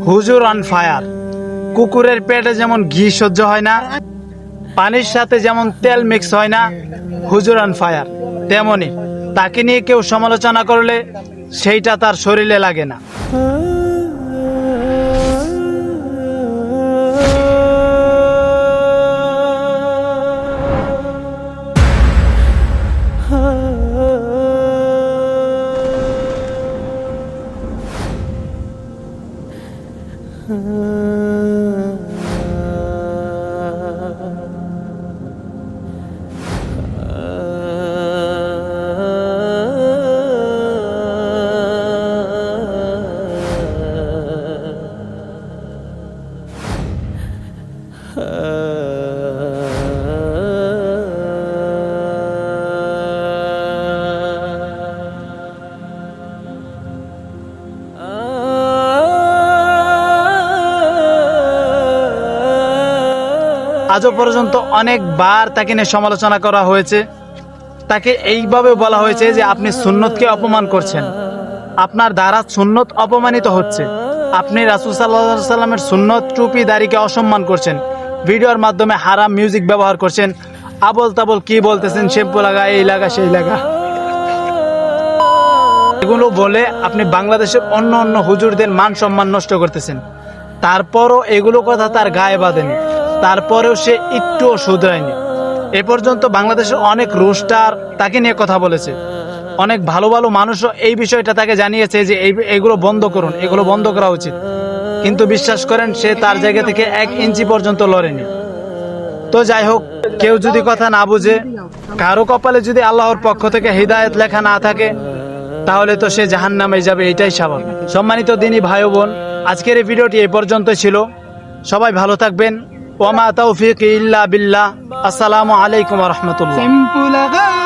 হুজুর on fire. কুকুরের পেটে যেমন ঘি সহ্য হয় না, পানির সাথে যেমন তেল মিক্স হয় না, হুজুর অন ফায়ার তেমনি তাকে নিয়ে কেউ সমালোচনা করলে সেইটা তার শরীরে লাগে না। আজও পর্যন্ত অনেকবার তাকে নিয়ে সমালোচনা করা হয়েছে। তাকে এইভাবে বলা হয়েছে যে আপনি সুন্নতকে অপমান করছেন, আপনার দ্বারা সুন্নত অপমানিত হচ্ছে, আপনি রাসূল সাল্লাল্লাহু আলাইহি সাল্লামের সুন্নত টুপি দাড়িকে অসম্মান করছেন, ভিডিওর মাধ্যমে হারাম মিউজিক ব্যবহার করছেন, আবল তাবল কি বলতেছেন, শ্যাম্পু লাগা, এই লাগা, সেই লাগা। এগুলো বলে আপনি বাংলাদেশের অন্য অন্য হুজুরদের মান সম্মান নষ্ট করতেছেন। তারপরও এগুলো কথা তার গায়ে বাঁধেনি, তারপরেও সে একটুও শুধরায়নি। এ পর্যন্ত বাংলাদেশের অনেক রোস্টার তাকে নিয়ে কথা বলেছে, অনেক ভালো ভালো মানুষও এই বিষয়টা তাকে জানিয়েছে যে এগুলো বন্ধ করুন, এগুলো বন্ধ করা উচিত, কিন্তু বিশ্বাস করেন সে তার জায়গা থেকে 1 ইঞ্চি পর্যন্ত লড়েনি। তো যাই হোক, কেউ যদি কথা না বুঝে, কারো কপালে যদি আল্লাহর পক্ষ থেকে হিদায়াত লেখা না থাকে, তাহলে তো সে জাহান্নামে যাবে, এটাই স্বাভাবিক। সম্মানিত দিনী ভাই ও বোন, আজকের এই ভিডিওটি এই পর্যন্ত ছিল। সবাই ভালো থাকবেন। ওয়া মা তাওফিক ইল্লা বিল্লাহ। আসসালামু আলাইকুম ওয়া রাহমাতুল্লাহ।